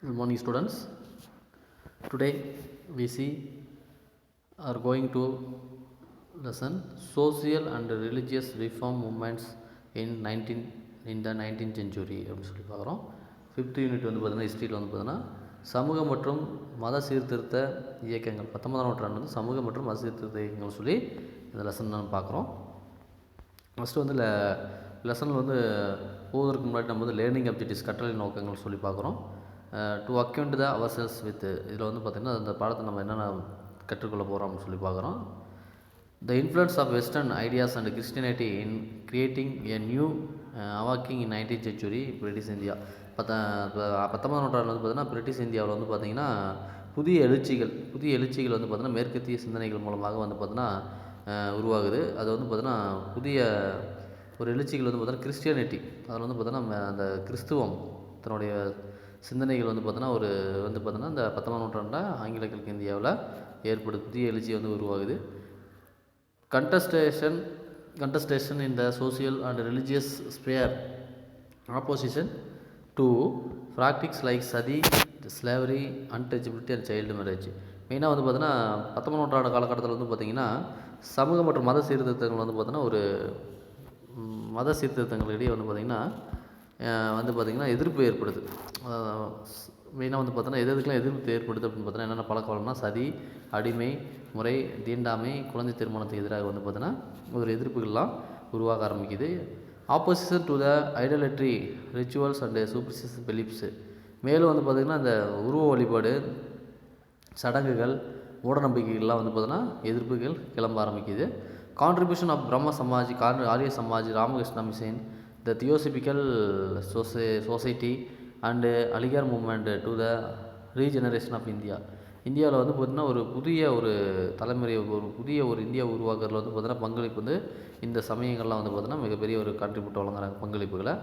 Good morning, students. Today we are going to lesson social and religious reform movements in the 19th century அப்படின்னு சொல்லி பார்க்குறோம். 5th unit வந்து பார்த்தீங்கன்னா ஹிஸ்ட்ரியில் வந்து பார்த்தீங்கன்னா சமூக மற்றும் மத சீர்திருத்த இயக்கங்கள் 19ஆம் நூற்றாண்டு வந்து சமூக மற்றும் மத சீர்திருத்த இயக்கங்கள் சொல்லி இந்த லெசன் நம்ம பார்க்குறோம். ஃபஸ்ட்டு வந்து லெசனில் வந்து போவதற்கு முன்னாடி நம்ம வந்து லேர்னிங் அப்ஜெக்டிவ்ஸ் கற்றலை நோக்கங்கள் சொல்லி பார்க்குறோம். டு அக்யூண்ட் த அவர்செல்ஸ் வித் இதில் வந்து பார்த்திங்கன்னா அந்த பாடத்தை நம்ம என்னென்ன கற்றுக்கொள்ள போகிறோம் அப்படின்னு சொல்லி பார்க்குறோம். The influence of western ideas and Christianity in creating a new awakening in 19th century British India. 19ஆம் நூற்றாண்டில் வந்து பார்த்திங்கன்னா பிரிட்டிஷ் இந்தியாவில் வந்து பார்த்திங்கன்னா புதிய எழுச்சிகள் வந்து பார்த்திங்கன்னா மேற்கத்திய சிந்தனைகள் மூலமாக வந்து பார்த்திங்கன்னா உருவாகுது. அது வந்து பார்த்திங்கன்னா புதிய ஒரு எழுச்சிகள் வந்து பார்த்திங்கன்னா கிறிஸ்டியானிட்டி அதில் வந்து பார்த்திங்கன்னா அந்த கிறிஸ்துவம் தன்னுடைய சிந்தனைகள் வந்து பார்த்தோன்னா வந்து பார்த்தோன்னா இந்த 19ஆம் நூற்றாண்டில் ஆங்கில கிழக்கு இந்தியாவில் ஏற்படுது புதிய எழுச்சி வந்து உருவாகுது. Contestation in the social and religious sphere opposition to practices like sati, slavery, untouchability and child marriage. மெயினாக வந்து பார்த்தோன்னா 19ஆம் நூற்றாண்டு காலகட்டத்தில் வந்து பார்த்திங்கன்னா சமூக மற்றும் மத சீர்திருத்தங்கள் வந்து பார்த்தோன்னா மத சீர்திருத்தங்களிடையே வந்து பார்த்திங்கன்னா எதிர்ப்பு ஏற்படுது. மெயினாக வந்து பார்த்தோன்னா எதுக்கெல்லாம் எதிர்ப்பு ஏற்படுது அப்படின்னு பார்த்தோன்னா என்னென்ன பழக்க வழக்கம்னா சதி, அடிமை முறை, தீண்டாமை, குழந்தை திருமணத்துக்கு எதிராக வந்து பார்த்தோன்னா ஒரு எதிர்ப்புகள்லாம் உருவாக ஆரம்பிக்குது. Opposition to the idolatry, rituals and superstitious beliefs. மேலும் வந்து பார்த்திங்கன்னா இந்த உருவ வழிபாடு, சடங்குகள், மூடநம்பிக்கைகள்லாம் வந்து பார்த்தோன்னா எதிர்ப்புகள் கிளம்ப ஆரம்பிக்குது. Contribution of Brahmo Samaj, Arya Samaj, Ramakrishna mission, the theosophical society and Aligarh movement to the regeneration of India. இந்தியாவில் வந்து பார்த்திங்கன்னா ஒரு புதிய தலைமுறை புதிய இந்தியா உருவாக்குறதுல வந்து பார்த்திங்கன்னா பங்களிப்பு வந்து இந்த சமயங்கள்லாம் வந்து பார்த்திங்கன்னா மிகப்பெரிய ஒரு கான்ட்ரிபியூட் வழங்குறாங்க பங்களிப்புகளை.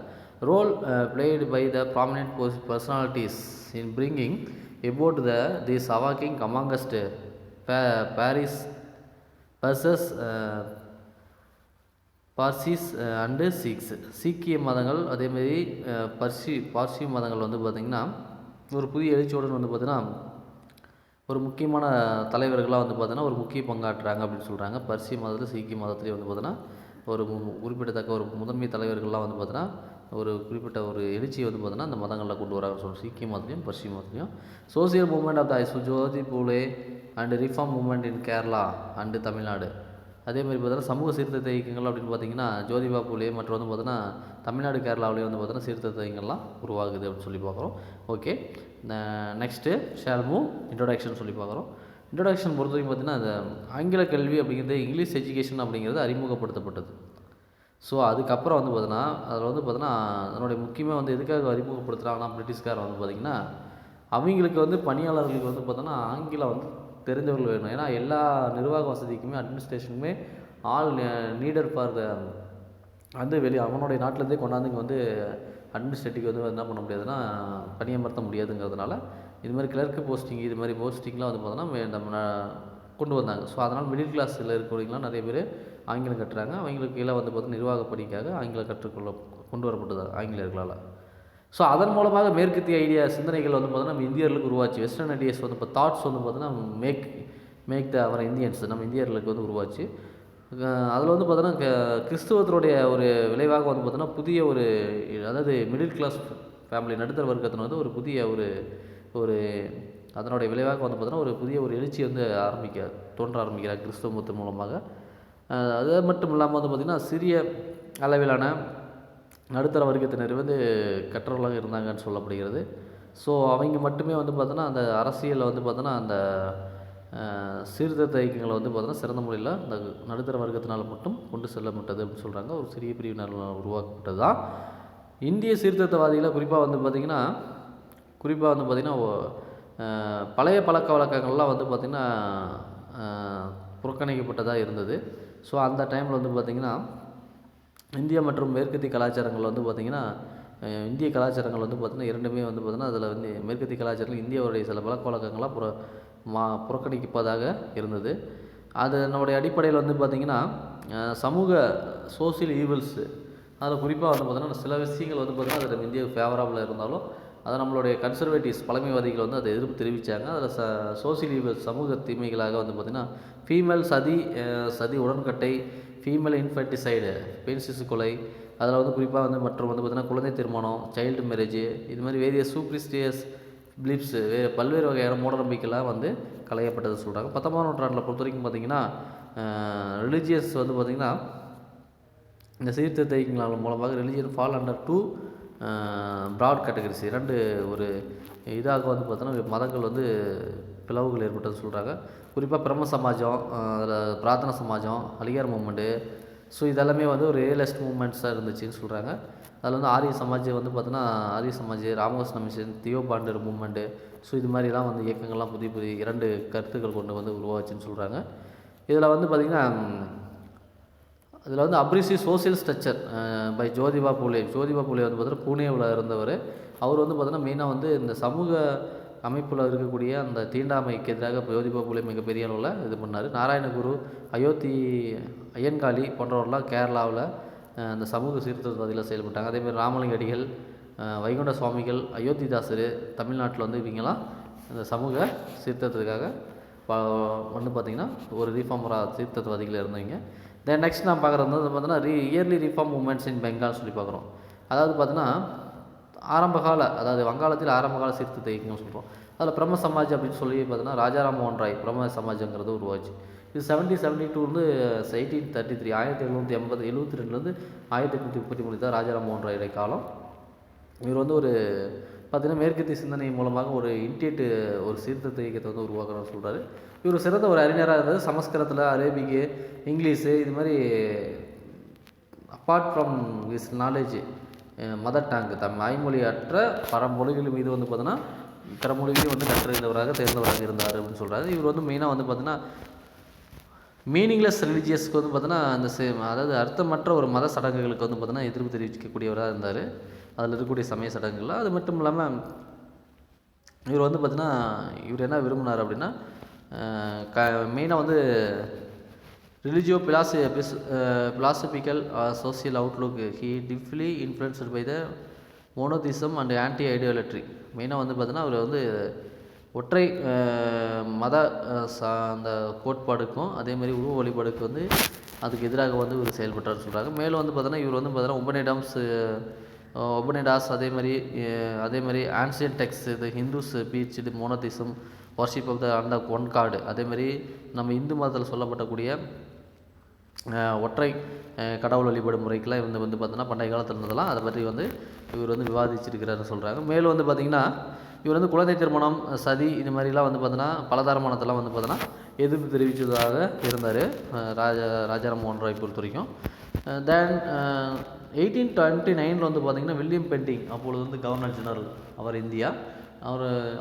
Role played by the prominent personalities in bringing about this awakening amongst Paris versus Parsis and சீக்கிய மதங்கள், அதேமாரி பார்சி மதங்கள் வந்து பார்த்திங்கன்னா ஒரு புதிய எழுச்சியுடன் வந்து பார்த்திங்கன்னா ஒரு முக்கியமான தலைவர்களாக வந்து பார்த்திங்கன்னா ஒரு முக்கிய பங்காற்றுறாங்க அப்படின்னு சொல்கிறாங்க. பர்சி மதத்தில் சீக்கிய மதத்துலேயே வந்து பார்த்திங்கன்னா ஒரு குறிப்பிடத்தக்க ஒரு முதன்மை தலைவர்கள்லாம் வந்து பார்த்திங்கன்னா ஒரு குறிப்பிட்ட ஒரு எழுச்சியை வந்து பார்த்திங்கன்னா அந்த மதங்களில் கொண்டு வராங்கன்னு சொல்லுவோம். சீக்கிய மதத்துலையும் பர்சி மதத்துலையும். Social movement of the Jyoti Phule and reform movement in Kerala and Tamil Nadu. அதே மாதிரி பார்த்தோன்னா சமூக சீர்திருத்த இயக்கங்கள் அப்படின்னு பார்த்திங்கன்னா ஜோதிபா பூலே மற்றும் வந்து பார்த்தோன்னா தமிழ்நாடு கேரளாவிலேயே வந்து பார்த்தோன்னா சீர்திருத்த இயக்கங்கள்லாம் உருவாகுது அப்படின்னு சொல்லி பார்க்குறோம். Okay, next shall move introduction சொல்லி பார்க்குறோம். இன்ட்ரோடக்ஷன் பொறுத்த வரைக்கும் பார்த்திங்கன்னா அந்த ஆங்கில கல்வி அப்படிங்கிறது இங்கிலீஷ் எஜுகேஷன் அப்படிங்கிறது அறிமுகப்படுத்தப்பட்டது. ஸோ அதுக்கப்புறம் வந்து பார்த்தோன்னா அதில் வந்து பார்த்தோன்னா அதனுடைய முக்கியமாக வந்து எதுக்காக அறிமுகப்படுத்துகிறாங்கன்னா பிரிட்டிஷ்காரன் வந்து பார்த்திங்கன்னா அவங்களுக்கு வந்து பணியாளர்களுக்கு வந்து பார்த்தோன்னா ஆங்கிலம் வந்து தெரிஞ்சவர்கள் வேணும். ஏன்னா எல்லா நிர்வாக வசதிக்குமே அட்மினிஸ்ட்ரேஷனுமே ஆல் நீடர் ஃபார் த வந்து அவனுடைய நாட்டிலேருந்தே கொண்டாந்து இங்கே வந்து அட்மினிஸ்ட்ரேட்டிவ் வந்து என்ன பண்ண முடியாதுன்னா பணியமர்த்த முடியாதுங்கிறதுனால இது மாதிரி கிளர்க்கு போஸ்டிங் இது மாதிரி போஸ்டிங்லாம் வந்து பார்த்தோன்னா நம்ம கொண்டு வந்தாங்க. ஸோ அதனால் மிடில் கிளாஸில் இருக்கிறவங்களாம் நிறைய பேர் ஆங்கிலம் கட்டுறாங்க. அவங்களுக்கு கீழே வந்து பார்த்தோன்னா நிர்வாக பணிக்காக ஆங்கிலம் கொண்டு வரப்பட்டது ஆங்கிலேயர்களால். ஸோ அதன் மூலமாக மேற்கத்திய சிந்தனைகள் வந்து பார்த்தோன்னா நம்ம இந்தியர்களுக்கு உருவாச்சு. வெஸ்டர்ன் ஐடியாஸ் வந்து இப்போ தாட்ஸ் வந்து பார்த்தோன்னா மேக் த அவர் இந்தியன்ஸ் நம்ம இந்தியர்களுக்கு வந்து உருவாச்சு. அதில் வந்து பார்த்தோன்னா கிறிஸ்துவத்தினுடைய ஒரு விளைவாக வந்து பார்த்தோன்னா புதிய அதாவது மிடில் கிளாஸ் ஃபேமிலி நடுத்தர வர்க்கத்தின் வந்து ஒரு புதிய ஒரு அதனுடைய விளைவாக வந்து பார்த்தோன்னா ஒரு புதிய எழுச்சி வந்து தோன்ற ஆரம்பிக்கிறார் கிறிஸ்துவ மதத்தின் மூலமாக. அது மட்டும் இல்லாமல் வந்து பார்த்திங்கன்னா சிறிய அளவிலான நடுத்தர வர்க்கத்தினர் வந்து கற்றவர்களாக இருந்தாங்கன்னு சொல்லப்படுகிறது. ஸோ அவங்க மட்டுமே வந்து பார்த்தோன்னா அந்த அரசியலில் வந்து பார்த்தோன்னா அந்த சீர்திருத்த இயக்கங்களை வந்து பார்த்தோன்னா சிறந்த முறையில் அந்த நடுத்தர வர்க்கத்தினால் மட்டும் கொண்டு செல்லப்பட்டது அப்படின்னு சொல்கிறாங்க. ஒரு சிறிய பிரிவினர் உருவாக்கப்பட்டது தான் இந்திய சீர்திருத்தவாதிகளை. குறிப்பாக வந்து பார்த்திங்கன்னா பழைய பழக்க வழக்கங்கள்லாம் வந்து பார்த்திங்கன்னா புறக்கணிக்கப்பட்டதாக இருந்தது. ஸோ அந்த டைமில் வந்து பார்த்திங்கன்னா இந்தியா மற்றும் மேற்கத்திய கலாச்சாரங்கள் வந்து பார்த்திங்கன்னா இந்திய கலாச்சாரங்கள் வந்து பார்த்திங்கன்னா இரண்டுமே வந்து பார்த்திங்கன்னா அதில் வந்து மேற்கத்திய கலாச்சாரங்கள் இந்தியாவுடைய சில பழக்க வழக்கங்களாக புறக்கணிப்பதாக இருந்தது. அதனுடைய அடிப்படையில் வந்து பார்த்திங்கன்னா சமூக சோசியல் ஈவல்ஸு அதில் குறிப்பாக வந்து பார்த்திங்கன்னா சில விஷயங்கள் வந்து பார்த்திங்கன்னா அதில் இந்தியாவுக்கு ஃபேவரபுளாக இருந்தாலும் அதை நம்மளுடைய கன்சர்வேட்டிவ்ஸ் பழமைவாதிகள் வந்து அதை எதிர்ப்பு தெரிவித்தாங்க. அதில் சோசியலிச சமூக தீமைகளாக வந்து பார்த்திங்கன்னா ஃபீமேல் சதி உடன்கட்டை, ஃபீமேல் இன்ஃபென்டிசைடு பெண் சிசு கொலை, அதில் வந்து குறிப்பாக வந்து மற்றும் வந்து பார்த்திங்கன்னா குழந்தை திருமணம், சைல்டு மேரேஜ், இது மாதிரி வேரியஸ் சூப்ரிஸ்டியஸ் பிலிப்ஸு பல்வேறு வகையான மூட நம்பிக்கைலாம் வந்து களையப்பட்டது சொல்கிறாங்க. 19ஆம் நூற்றாண்டில் பொறுத்த வரைக்கும் பார்த்திங்கன்னா ரிலீஜியஸ் வந்து பார்த்திங்கன்னா இந்த சீர்திருத்தங்கள் மூலமாக religion fall under 2 broad categories, 2 ஒரு இதாக வந்து பார்த்தோன்னா மதங்கள் வந்து பிளவுகள் ஏற்பட்டது சொல்கிறாங்க. குறிப்பாக பிரம்ம சமாஜம், அதில் பிரார்த்தனா சமாஜம், அலிகார் மூமெண்ட்டு, ஸோ இதெல்லாமே வந்து ஒரு ரியலிஸ்ட் மூமெண்ட்ஸாக இருந்துச்சுன்னு சொல்கிறாங்க. அதில் வந்து ஆரிய சமாஜ் வந்து பார்த்தோன்னா ஆரிய சமாஜ், ராமகிருஷ்ண மிஷன், தியோபாண்டர் மூமெண்ட்டு, ஸோ இது மாதிரிலாம் வந்து இயக்கங்கள்லாம் புதிய 2 கருத்துக்கள் கொண்டு வந்து உருவாச்சுன்னு சொல்கிறாங்க. இதில் வந்து பார்த்திங்கன்னா அதில் வந்து oppressive social structure by Jyotiba Phule வந்து பார்த்தீங்கன்னா பூனேவில் இருந்தவர். அவர் வந்து பார்த்தீங்கன்னா மெயினாக வந்து இந்த சமூக அமைப்பில் இருக்கக்கூடிய அந்த தீண்டாமைக்கு எதிராக ஜோதிபா பூலே மிகப்பெரிய அளவில் இது பண்ணார். நாராயணகுரு, ஐயன்காளி போன்றவர்கள்லாம் கேரளாவில் அந்த சமூக சீர்திருத்தவாதியில் செயல்பட்டாங்க. அதேமாதிரி ராமலிங்க அடிகள், வைகுண்ட சுவாமிகள், அயோத்திதாசர் தமிழ்நாட்டில் வந்து இவங்கெல்லாம் இந்த சமூக சீர்திருத்தத்துக்காக வந்து பார்த்திங்கன்னா ஒரு ரீஃபார்மராக சீர்திருத்தவாதிகள் இருந்தவங்க. தென் நெக்ஸ்ட் நான் பார்க்குறது வந்து பார்த்தீங்கன்னா இயர்லி ரிஃபார்ம் மூமெண்ட்ஸ் இன் பெங்கால் சொல்லி பார்க்குறோம். அதாவது பார்த்தீங்கன்னா அதாவது வங்காளத்தில் ஆரம்பகால சீர்திருத்த இயக்கம்னு சொல்கிறோம். அதில் பிரம்ம சமாஜ் அப்படின்னு சொல்லி பார்த்தீங்கன்னா ராஜாராம் மோகன் ராய் பிரம்ம சமாஜங்கிறது உருவாச்சு. இது 1772 1833 1772 1833 தான் ராஜாராம் மோகன் ராய் காலம். இவர் வந்து ஒரு பார்த்திங்கன்னா மேற்கத்திய சிந்தனை மூலமாக ஒரு ஒரு சீர்திருத்த இயக்கத்தை வந்து உருவாக்கணும்னு சொல்கிறாரு. இவர் சிறந்த ஒரு அறிஞராக இருந்தது. சமஸ்கிருதத்தில், அரேபிக்கு, இங்கிலீஷு, இது மாதிரி apart from his knowledge mother tongue வாய்மொழியற்ற பல மொழிகள் மீது வந்து பார்த்தோன்னா பிற மொழிகளையும் வந்து கற்றறிந்தவராக தேர்ந்தவராக இருந்தார் அப்படின்னு சொல்கிறாரு. இவர் வந்து மெயினாக வந்து பார்த்தீங்கன்னா மீனிங்லெஸ் ரிலீஜியஸ்க்கு வந்து பார்த்தோன்னா அதாவது அர்த்தமற்ற ஒரு மத சடங்குகளுக்கு வந்து பார்த்தோன்னா எதிர்ப்பு தெரிவிக்கக்கூடியவராக இருந்தார். அதில் இருக்கக்கூடிய சமய சடங்குகள். அது மட்டும் இல்லாமல் இவர் வந்து பார்த்தீங்கன்னா இவர் என்ன விரும்பினார் அப்படின்னா மெயினாக வந்து religio philosophical social outlook he deeply influenced by the monotheism and anti idolatry. மெயினாக வந்து பார்த்தீங்கன்னா அவர் வந்து ஒற்றை மத அந்த கோட்பாடுக்கும் அதேமாதிரி உருவ வழிபாடுக்கு வந்து அதுக்கு எதிராக வந்து இவர் செயல்பட்டார்னு சொல்கிறாங்க. மேலும் வந்து பார்த்தீங்கன்னா இவர் வந்து பார்த்தீங்கன்னா ஒபனேடாஸ் அதேமாதிரி ஆன்சியன் டெக்ஸ்ட், இது ஹிந்துஸ் பீச், இது மோனோதிசம், வர்ஷிப் ஆஃப் த அந்த ஒன் கார்டு, அதேமாதிரி நம்ம இந்து மதத்தில் சொல்லப்படக்கூடிய ஒற்றை கடவுள் வழிபாடு முறைக்கெல்லாம் இவங்க வந்து பார்த்தோன்னா பண்டைய காலத்தில் இருந்ததெல்லாம் அதை பற்றி வந்து இவர் வந்து விவாதிச்சிருக்கிறாருன்னு சொல்கிறாங்க. மேலும் வந்து பார்த்திங்கன்னா இவர் வந்து குழந்தை திருமணம், சதி, இது மாதிரிலாம் வந்து பார்த்தோன்னா பலதாரமானத்தெல்லாம் வந்து பார்த்தோன்னா எதிர்ப்பு தெரிவித்ததாக இருந்தார் ராஜாராம் மோகன் ராய் பொறுத்த வரைக்கும். தென் 1829 வந்து பார்த்திங்கன்னா வில்லியம் பெண்டிங், அப்பொழுது வந்து கவர்னர் ஜெனரல் அவர் இந்தியா,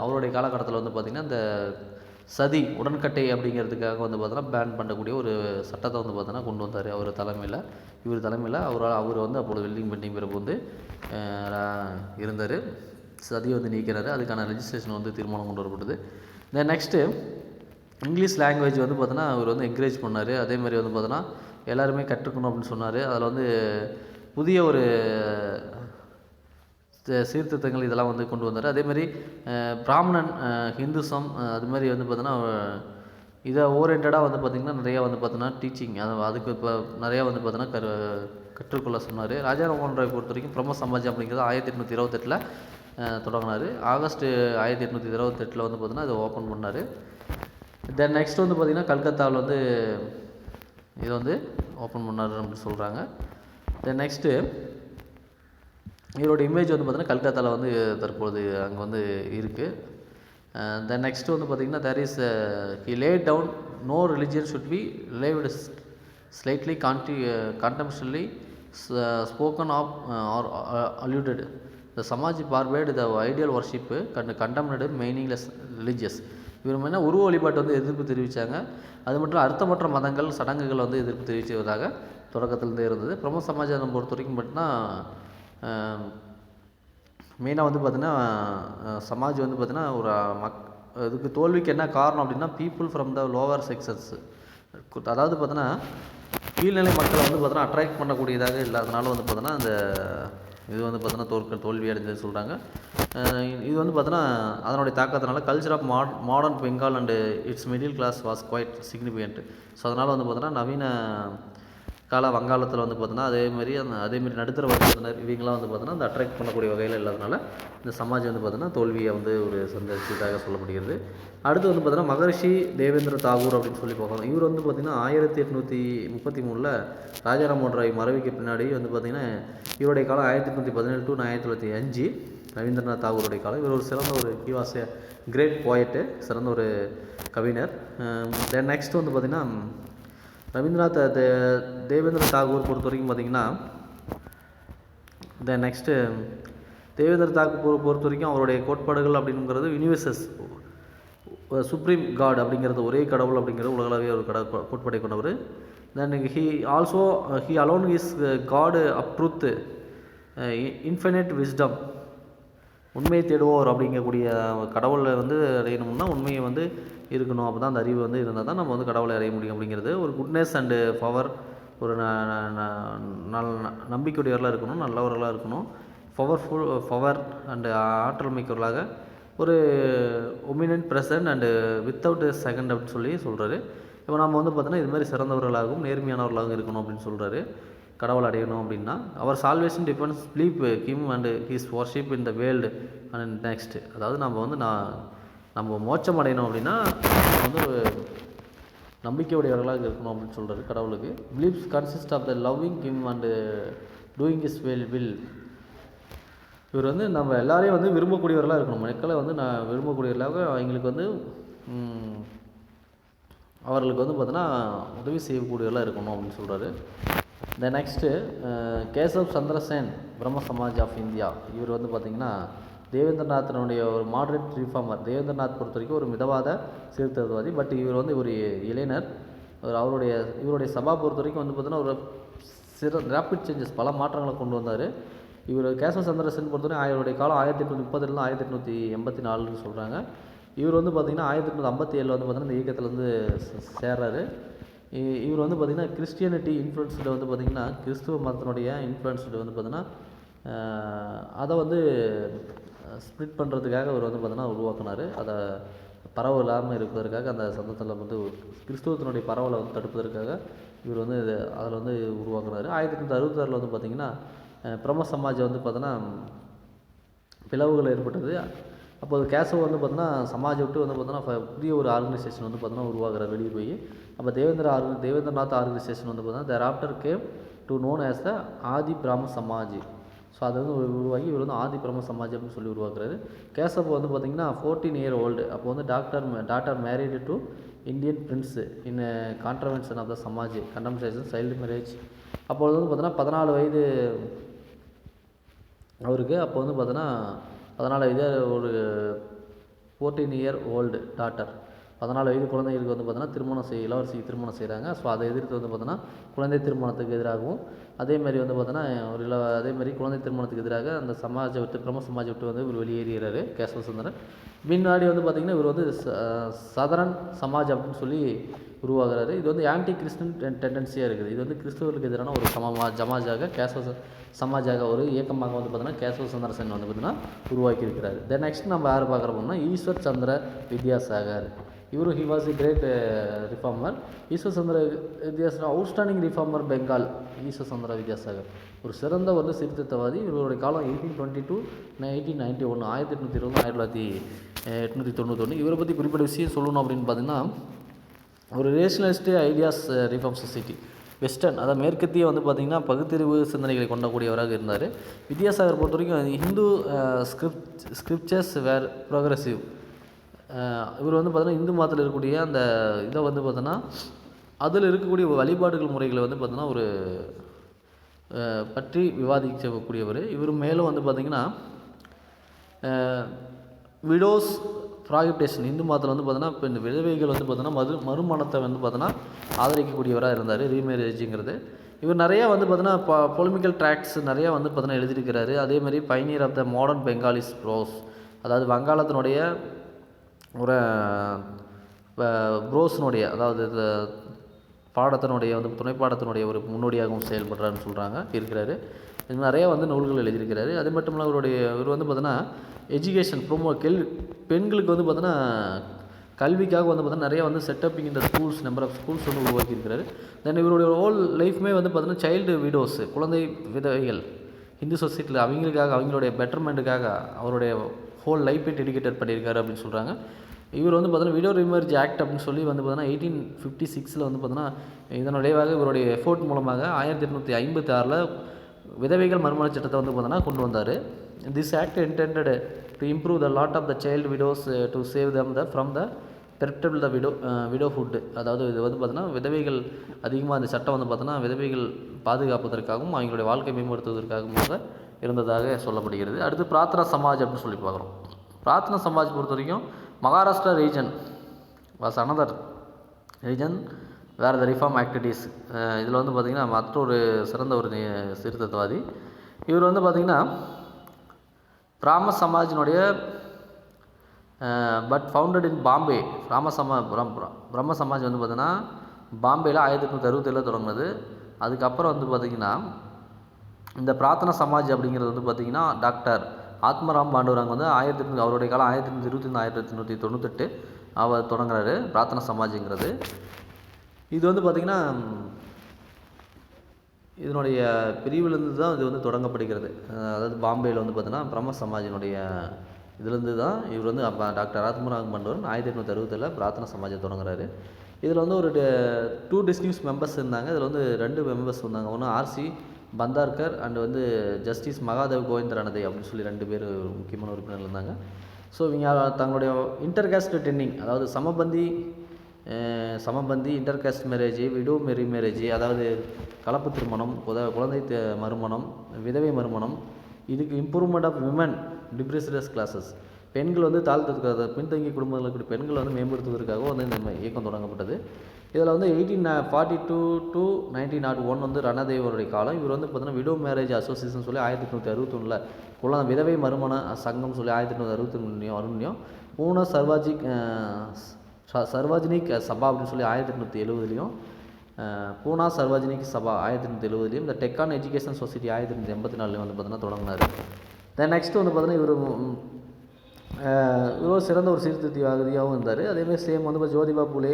அவருடைய காலகட்டத்தில் வந்து பார்த்திங்கன்னா இந்த சதி உடன்கட்டை அப்படிங்கிறதுக்காக வந்து பார்த்தோன்னா பேன் பண்ணக்கூடிய ஒரு சட்டத்தை வந்து பார்த்தோன்னா கொண்டு வந்தார் இவர் தலைமையில். அவர் வந்து அப்பொழுது வில்லியம் பெண்டிங் பிறகு வந்து இருந்தார். சதியை வந்து நீக்கிறாரு. அதுக்கான ரெஜிஸ்ட்ரேஷன் வந்து தீர்மானம் கொண்டு வரப்பட்டது. தென் நெக்ஸ்ட்டு இங்கிலீஷ் லாங்குவேஜ் வந்து பார்த்தோன்னா அவர் வந்து என்கரேஜ் பண்ணார். அதேமாதிரி வந்து பார்த்தோன்னா எல்லாருமே கற்றுக்கணும் அப்படின்னு சொன்னார். அதில் வந்து புதிய ஒரு சீர்திருத்தங்கள் இதெல்லாம் வந்து கொண்டு வந்தார். அதேமாதிரி பிராமணன், ஹிந்துசம், அதுமாதிரி வந்து பார்த்தோன்னா இதை ஓரியன்டாக வந்து பார்த்திங்கன்னா நிறையா வந்து பார்த்தோன்னா டீச்சிங் அதுக்கு இப்போ நிறையா வந்து பார்த்தோன்னா கற்றுக்கொள்ள சொன்னார். ராஜாராம் மோகன் ராய் பொறுத்த வரைக்கும் பிரம்ம சமாஜம் அப்படிங்கிறது 1828 தொடங்கினார். ஆகஸ்ட் 1828 வந்து பார்த்தோன்னா இதை ஓப்பன் பண்ணார். தென் நெக்ஸ்ட் வந்து பார்த்திங்கன்னா கல்கத்தாவில் வந்து இதை வந்து ஓப்பன் பண்ணார் அப்படின்னு சொல்கிறாங்க. தென் நெக்ஸ்ட்டு இவரோட இமேஜ் வந்து பார்த்திங்கன்னா கல்கத்தாவில் வந்து தற்பொழுது அங்கே வந்து இருக்குது. தென் நெக்ஸ்ட்டு வந்து பார்த்திங்கன்னா there is he laid down no religion should be reviled slightly contemptuously spoken of or alluded the Samaj barred the idol worship condemned meaningless religious. இவர் என்ன உருவ வழிபாட்டை வந்து எதிர்ப்பு தெரிவித்தாங்க. அது மட்டும் அர்த்தமற்ற மதங்கள் சடங்குகளை வந்து எதிர்ப்பு தெரிவித்ததாக தொடக்கத்திலேருந்தே இருந்தது. பிரம்ம சமாஜம் பொறுத்த வரைக்கும் பார்த்தீங்கன்னா மெயினாக வந்து பார்த்திங்கன்னா சமாஜ் வந்து பார்த்திங்கன்னா ஒரு இதுக்கு தோல்விக்கு என்ன காரணம் அப்படின்னா people from the lower sections, அதாவது பார்த்தோன்னா கீழ்நிலை மக்களை வந்து பார்த்தோன்னா அட்ராக்ட் பண்ணக்கூடியதாக இல்லாதனால வந்து பார்த்தோன்னா அந்த இது வந்து பார்த்தோன்னா தோல்வி அடைஞ்சதுன்னு சொல்கிறாங்க. இது வந்து பார்த்தோன்னா அதனுடைய தாக்கத்தினால culture of modern Bengal and its middle class was quite significant. So அதனால் வந்து பார்த்தோன்னா நவீன கால வங்காளத்தில் வந்து பார்த்தோன்னா அதேமாரி நடுத்தர வர்க்கத்தினர் இவங்களாம் வந்து பார்த்தோன்னா அந்த அட்ராக்ட் பண்ணக்கூடிய வகையில் இல்லாதனால இந்த சமாஜ் வந்து பார்த்தோன்னா தோல்வியை வந்து ஒரு சந்திச்சதாக சொல்லப்படுகிறது. அடுத்து வந்து பார்த்தோன்னா மகரிஷி தேவேந்திர தாகூர் அப்படின்னு சொல்லி பார்க்கணும். இவர் வந்து பார்த்திங்கன்னா 1833 ராஜாராம் மோகன் ராய் மறைவுக்கு பின்னாடி வந்து பார்த்திங்கன்னா இவருடைய காலம் 1817 to 1905. ரவீந்திரநாத் தாகூருடைய காலம். இவர் ஒரு சிறந்த ஒரு ஹி வாஸ் ஏ கிரேட் போயட்டு, சிறந்த ஒரு கவிஞர். தென் நெக்ஸ்ட் வந்து பார்த்திங்கன்னா தேவேந்திர தாகூர் பொறுத்த வரைக்கும் பார்த்திங்கன்னா தென் நெக்ஸ்ட்டு தேவேந்திர தாகூர் பொறுத்த வரைக்கும் அவருடைய கோட்பாடுகள் அப்படிங்கிறது யூனிவர்சஸ் சுப்ரீம் காட் அப்படிங்கிறது ஒரே கடவுள் அப்படிங்கிறது உலகளவே ஒரு கோட்பாடை கொண்டவர். Then he alone is god of truth infinite wisdom. உண்மையை தேடுவோர் அப்படிங்கக்கூடிய கடவுளை வந்து அடையணும்னா உண்மையை வந்து இருக்கணும். அப்போ தான் அந்த அறிவு வந்து இருந்தால் தான் நம்ம வந்து கடவுளை அடைய முடியும் அப்படிங்கிறது. ஒரு குட்னஸ் அண்டு பவர், ஒரு நம்பிக்கையுடையவர்களாக இருக்கணும், நல்லவர்களாக இருக்கணும், பவர் அண்டு ஆற்றல் மிக்கவர்களாக, ஒரு ஒமினன்ட் ப்ரெசன்ட் அண்டு வித்தவுட் செகண்ட் அப்படின்னு சொல்லி சொல்கிறாரு. இப்போ நம்ம வந்து பார்த்தோன்னா இது மாதிரி சிறந்தவர்களாகவும் நேர்மையானவர்களாகவும் இருக்கணும் அப்படின்னு சொல்கிறாரு. கடவுள் அடையணும் அப்படின்னா அவர் salvation depends belief him and his worship in the world and next. அதாவது நம்ம வந்து நம்ம மோட்சம் அடையணும் அப்படின்னா வந்து நம்பிக்கையுடையவர்களாக இருக்கணும் அப்படின்னு சொல்கிறாரு கடவுளுக்கு. Beliefs consist of the loving him and doing his will. இவர் வந்து நம்ம எல்லாரையும் வந்து விரும்பக்கூடியவர்களாக இருக்கணும். மக்களை வந்து விரும்பக்கூடியவர்களாக அவங்களுக்கு வந்து அவர்களுக்கு வந்து பார்த்தோன்னா உதவி செய்யக்கூடியவர்களாக இருக்கணும் அப்படின்னு சொல்கிறாரு. த நெக்ஸ்ட்டு கேசவ் சந்திரசேன் பிரம்ம சமாஜ் ஆஃப் இந்தியா. இவர் வந்து பார்த்திங்கன்னா தேவேந்திரநாத்தினுடைய ஒரு மாடரேட் ரிஃபார்மர். தேவேந்திரநாத் பொறுத்த வரைக்கும் ஒரு மிதவாத சீர்திருத்தவாதி. பட் இவர் வந்து ஒரு இளைஞர். இவருடைய சபா பொறுத்த வரைக்கும் வந்து பார்த்தீங்கன்னா ஒரு ரேப்பிட் சேஞ்சஸ், பல மாற்றங்களை கொண்டு வந்தார். இவர் கேசவ சந்திரசேன் பொறுத்தவரை அவருடைய காலம் 1830 1884 சொல்கிறாங்க. இவர் வந்து பார்த்திங்கன்னா 1857 வந்து பார்த்திங்கன்னா இந்த இயக்கத்தில் வந்து சேர்றாரு. இவர் வந்து பார்த்திங்கன்னா கிறிஸ்டியனிட்டி இன்ஃப்ளூயன்ஸில் வந்து பார்த்திங்கன்னா கிறிஸ்துவ மதத்தினுடைய இன்ஃப்ளூயன்ஸில் வந்து பார்த்திங்கன்னா அதை வந்து ஸ்ப்ளிட் பண்ணுறதுக்காக இவர் வந்து பார்த்திங்கன்னா உருவாக்குனார். அதை பரவல் இல்லாமல் இருப்பதற்காக அந்த சந்தத்தில் வந்து கிறிஸ்துவத்தினுடைய பரவலை வந்து தடுப்பதற்காக இவர் வந்து அதில் வந்து உருவாக்குனார். 1966 வந்து பார்த்திங்கன்னா பிரம்ம சமாஜ் வந்து பார்த்தோன்னா பிளவுகள் ஏற்பட்டது. அப்போது கேசவ் வந்து பார்த்தோன்னா சமாஜ் விட்டு வந்து பார்த்தோன்னா புதிய ஒரு ஆர்கனைசேஷன் வந்து பார்த்தோன்னா உருவாக்குறார் வெளியே போய். அப்போ தேவேந்திரநாத் ஆர்கனைசேஷன் வந்து பார்த்தோன்னா thereafter came to known as the Adi Brahmo Samaj. So அதை வந்து உருவாக்கி இவர் வந்து ஆதி பிரம்ம சமாஜ் அப்படின்னு சொல்லி உருவாக்குறாரு. கேசவ் வந்து பார்த்திங்கன்னா 14 year old. அப்போ வந்து doctor married to Indian prince in contravention of the Samaj condemnation child marriage. அப்போது வந்து பார்த்தோன்னா 14 வயது அவருக்கு. அப்போ வந்து பார்த்தோன்னா 14 வயது ஒரு 14 year old டாட்டர், 14 வயது குழந்தைகளுக்கு வந்து பார்த்தோன்னா இளவரசிக்கு திருமணம் செய்கிறாங்க. ஸோ அதை எதிர்த்து வந்து பார்த்தோன்னா குழந்தை திருமணத்துக்கு எதிராகவும் அதேமாதிரி வந்து பார்த்தோன்னா அதேமாதிரி குழந்தை திருமணத்துக்கு எதிராக அந்த சமாஜை விட்டு பிரம்ம சமாஜை விட்டு வந்து இவர் வெளியேறுகிறார் கேசவ சுந்தரன். முன்னாடி வந்து பார்த்திங்கன்னா இவர் வந்து சதரன் சமாஜ் அப்படின்னு சொல்லி உருவாகிறாரு. இது வந்து ஆன்டி கிறிஸ்டின் டெண்டன்சியாக இருக்குது. இது வந்து கிறிஸ்துவர்களுக்கு எதிரான ஒரு ஜமாஜாக கேசவ சமாஜாக ஒரு இயக்கமாக வந்து பார்த்தீங்கன்னா கேசவ சந்திர சென் வந்து பார்த்திங்கன்னா உருவாக்கியிருக்கிறார். தென் நெக்ஸ்ட் நம்ம யார் பார்க்குறோம்னா ஈஸ்வர் சந்திர வித்யாசாகர். இவரும் he was a great reformer. Ishwar Chandra Vidyasagar outstanding reformer Bengal. Ishwar Chandra Vidyasagar ஒரு சிறந்த ஒரு சீர்திருத்தவாதி. இவருடைய காலம் 1820 to 1891, 1820 1891. இவரை பற்றி குறிப்பிட்ட விஷயம் சொல்லணும் அப்படின்னு பார்த்தீங்கன்னா ஒரு rationalist ideas reform society western, அதாவது மேற்கத்திய வந்து பார்த்திங்கன்னா பகுத்தறிவு சிந்தனைகளை கொண்டக்கூடியவராக இருந்தார். வித்யாசாகர் பொறுத்த வரைக்கும் ஹிந்து ஸ்கிரிப்சர்ஸ் வேர் ப்ரோக்ரஸிவ். இவர் வந்து பார்த்திங்கன்னா இந்து மதத்தில் இருக்கக்கூடிய அந்த இதை வந்து பார்த்தோன்னா அதில் இருக்கக்கூடிய வழிபாடுகள் முறைகளை வந்து பார்த்தோன்னா ஒரு பற்றி விவாதிக்கக்கூடியவர். இவர் மேலும் வந்து பார்த்திங்கன்னா விடோஸ் ப்ராகிப்டேஷன், இந்து மதத்தில் வந்து பார்த்தோன்னா இப்போ இந்த விதவைகள் வந்து பார்த்தோன்னா மறுமணத்தை வந்து பார்த்தோன்னா ஆதரிக்கக்கூடியவராக இருந்தார், ரீமேரேஜுங்கிறது. இவர் நிறையா வந்து பார்த்தோன்னா பொலிமிக்கல் ட்ராக்ட்ஸ் நிறையா வந்து பார்த்தோன்னா எழுதியிருக்கிறாரு. அதேமாதிரி pioneer of the modern Bengali's prose, அதாவது வங்காளத்தினுடைய ஒரு ப்ரோஸினுடைய அதாவது பாடத்தினுடைய வந்து துணைப்பாடத்தினுடைய ஒரு முன்னோடியாகவும் செயல்படுறாருன்னு சொல்கிறாங்க இருக்கிறாரு. இது நிறைய வந்து நூல்கள் எழுதியிருக்கிறாரு. அது மட்டும் இல்லாமல் இவர் வந்து பார்த்தீங்கன்னா எஜுகேஷன் பெண்களுக்கு வந்து பார்த்தீங்கன்னா கல்விக்காக வந்து பார்த்தீங்கன்னா நிறைய வந்து செட்டப்பிங் இந்த ஸ்கூல்ஸ் நம்பர் ஆஃப் ஸ்கூல்ஸ் வந்து உருவாக்கியிருக்கிறாரு. தென் இவருடைய ஹோல் லைஃப்மே வந்து பார்த்தீங்கன்னா சைல்டு விடோஸ், குழந்தை விதவைகள், இந்து சொசைட்டியில் அவங்களுக்காக அவங்களுடைய பெட்டர்மெண்ட்டுக்காக அவருடைய ஹோல் லைஃப்பை டெடிகேட்டட் பண்ணியிருக்காரு அப்படின்னு சொல்கிறாங்க. இவர் வந்து பார்த்தீங்கன்னா விடோ ரிமர்ஜ் ஆக்ட் அப்படின்னு சொல்லி வந்து பார்த்தீங்கன்னா 1856 வந்து பார்த்தீங்கன்னா இதன் விளைவாக இவருடைய எஃபோர்ட் மூலமாக 1856 விதவைகள் மறுமண சட்டத்தை வந்து பார்த்தீங்கன்னா கொண்டு வந்தார். This act intended to improve the lot of the child widows to save them from the pitiable the widowhood. அதாவது இது வந்து பார்த்தீங்கன்னா விதவைகள் அதிகமாக இந்த சட்டம் வந்து பார்த்தீங்கன்னா விதவைகள் பாதுகாப்பதற்காகவும் அவங்களுடைய வாழ்க்கை மேம்படுத்துவதற்காகவும் இருந்ததாக சொல்லப்படுகிறது. அடுத்து பிரார்த்தனா சமாஜ் அப்படின்னு சொல்லி பார்க்குறோம். பிரார்த்தனா சமாஜ் பொறுத்த வரைக்கும் Maharashtra region was another region வேறு த ரிஃபார்ம் ஆக்டிவிட்டீஸ். இதில் வந்து பார்த்திங்கன்னா மற்றொரு சிறந்த ஒரு சீர்திருத்தவாதி. இவர் வந்து பார்த்திங்கன்னா பிராம சமாஜினுடைய பட் ஃபவுண்டட் இன் பாம்பே. பிரம்ம சமாஜ் வந்து பார்த்திங்கன்னா பாம்பேயில் 1867 தொடங்கினது. அதுக்கப்புறம் வந்து பார்த்திங்கன்னா இந்த பிரார்த்தனா சமாஜ் அப்படிங்கிறது வந்து பார்த்திங்கன்னா டாக்டர் ஆத்மராம் பாண்டுரங் வந்து அவருடைய காலம் 1821 1898 அவர் தொடங்குறாரு பிரார்த்தனா சமாஜுங்கிறது. இது வந்து பார்த்திங்கன்னா இதனுடைய பிரிவிலிருந்து தான் இது வந்து தொடங்கப்படுகிறது. அதாவது பாம்பேயில் வந்து பார்த்திங்கன்னா பிரம்ம சமாஜினுடைய இதுலேருந்து தான் இவர் வந்து டாக்டர் ஆத்மராம் பாண்டுரங் 1867 பிரார்த்தனா சமாஜை தொடங்குறாரு. இதில் வந்து ஒரு 2 டிஸ்டிங்ஸ் மெம்பர்ஸ் இருந்தாங்க. இதில் வந்து 2 மெம்பர்ஸ் வந்தாங்க. ஒன்று ஆர்சி பந்தார்கர் அண்ட் வந்து ஜஸ்டிஸ் மகாதேவ் கோவிந்தரானதே அப்படின்னு சொல்லி 2 பேர் முக்கியமான உறுப்பினர்கள் இருந்தாங்க. ஸோ இவங்க தங்களுடைய இன்டர்காஸ்ட் டென்னிங், அதாவது சமபந்தி இன்டர்காஸ்ட் மேரேஜ், விடோ மேரேஜ், அதாவது கலப்பு திருமணம், குழந்தை மறுமணம், விதவை மறுமணம், இதுக்கு இம்ப்ரூவ்மெண்ட் ஆஃப் விமன் டிப்ரெஸ்டஸ் கிளாஸஸ், பெண்கள் வந்து தாழ்த்ததுக்காக பின்தங்கிய குடும்பங்களில் கூடிய பெண்களை வந்து மேம்படுத்துவதற்காக வந்து இந்த இயக்கம் தொடங்கப்பட்டது. இதில் வந்து 1842 to 1901 வந்து ரணதேவருடைய காலம். இவர் வந்து பார்த்தீங்கன்னா விடோ மேரேஜ் அசோசியேஷன் சொல்லி 1861 விதவை மறுமண சங்கம் சொல்லி 1863 பூனா சர்வாஜினிக் சபா அப்படின்னு சொல்லி 1870 பூனா சர்வாஜினிக் சபா 1870 இந்த டெக்கான் எஜுகேஷன் சொசைட்டி 1884 வந்து பார்த்தீங்கன்னா தொடங்கினார். தென் நெக்ஸ்ட் வந்து பார்த்தீங்கன்னா இவர் சிறந்த ஒரு சீர்திருத்தவாதியாகவும் இருந்தார். அதேமாதிரி சேம் வந்து ஜோதிபா பூலே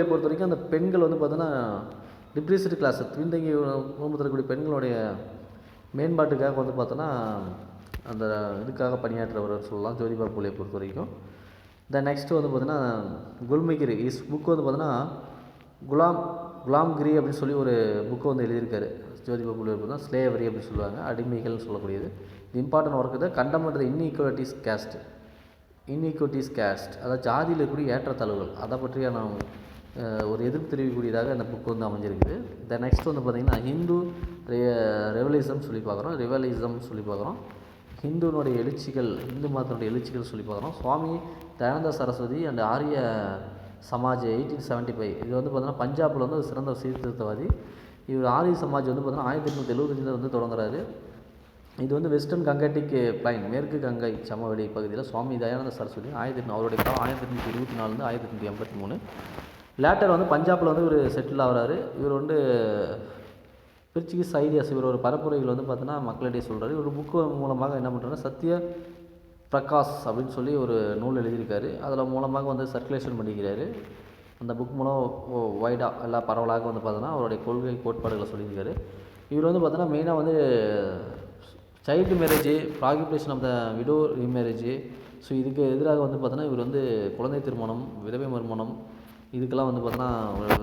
பொறுத்த வரைக்கும் அந்த பெண்கள் வந்து பார்த்தோன்னா டிப்ரெஸ்டு கிளாஸ், பின்தங்கிய குடும்பத்தில் இருக்கக்கூடிய பெண்களுடைய மேம்பாட்டுக்காக வந்து பார்த்தோன்னா அந்த இதுக்காக பணியாற்றவர் சொல்லலாம் ஜோதிபா பூலே பொறுத்த வரைக்கும். தென் நெக்ஸ்ட்டு வந்து பார்த்தீங்கன்னா குல்மிகிரி புக்கு வந்து பார்த்தோன்னா குலாம்கிரி அப்படின்னு சொல்லி ஒரு புக்கு வந்து எழுதியிருக்காரு ஜோதிபா பூலே. பார்த்தீங்கன்னா ஸ்லேவரி அப்படின்னு சொல்லுவாங்க, அடிமைகள்னு சொல்லக்கூடியது. தி இம்பார்ட்டன்ட் ஒர்க் இதை கண்டமெண்ட் இன்இக்வாலிட்டிஸ் கேஸ்ட், அதாவது ஜாதியில் இருக்கக்கூடிய ஏற்றத்தாழ்வுகள் அதை பற்றியான ஒரு எதிர்ப்பு தெரிவிக்கக்கூடியதாக அந்த புக்கு வந்து அமைஞ்சிருக்குது. தென் நெக்ஸ்ட் வந்து பார்த்திங்கன்னா ஹிந்து ரெவலிசம் சொல்லி பார்க்குறோம். ஹிந்துனுடைய எழுச்சிகள், இந்து மதத்தினுடைய எழுச்சிகள் சொல்லி பார்க்குறோம். சுவாமி தயானந்த சரஸ்வதி அண்ட் ஆரிய சமாஜ் 1875. இது வந்து பார்த்திங்கன்னா பஞ்சாபில் வந்து ஒரு சிறந்த சீர்திருத்தவாதி. இவர் ஆரிய சமாஜ் வந்து பார்த்திங்கன்னா 1875 வந்து தொடங்குறாரு. இது வந்து வெஸ்டர்ன் கங்கட்டிக் பிளைன், மேற்கு கங்கை சமவெளி பகுதியில் சுவாமி தயானந்த சரஸ்வதி அவருடைய காலம் 1824 1883. லேட்டர் வந்து பஞ்சாபில் வந்து இவர் செட்டில் ஆகிறாரு. இவர் வந்து பிரிச்சிகிஸ் ஐடியாஸ், இவர் ஒரு பரப்புரைகள் வந்து பார்த்தீங்கன்னா மக்களிடையே சொல்கிறாரு. இவர் புக்கு மூலமாக என்ன பண்ணுறாருன்னா சத்ய பிரகாஷ் அப்படின்னு சொல்லி ஒரு நூல் எழுதியிருக்காரு. அதில் மூலமாக வந்து சர்க்குலேஷன் பண்ணிக்கிறாரு. அந்த புக் மூலம் வைடாக எல்லா பரவலாக வந்து பார்த்தோன்னா அவருடைய கொள்கை கோட்பாடுகளை சொல்லியிருக்காரு. இவர் வந்து பார்த்தோன்னா மெயினாக வந்து child marriage, prohibition of the widow remarriage, so இதுக்கு எதிராக வந்து பார்த்தோன்னா இவர் வந்து குழந்தை திருமணம், விதவை மறுமணம், இதுக்கெல்லாம் வந்து பார்த்தோன்னா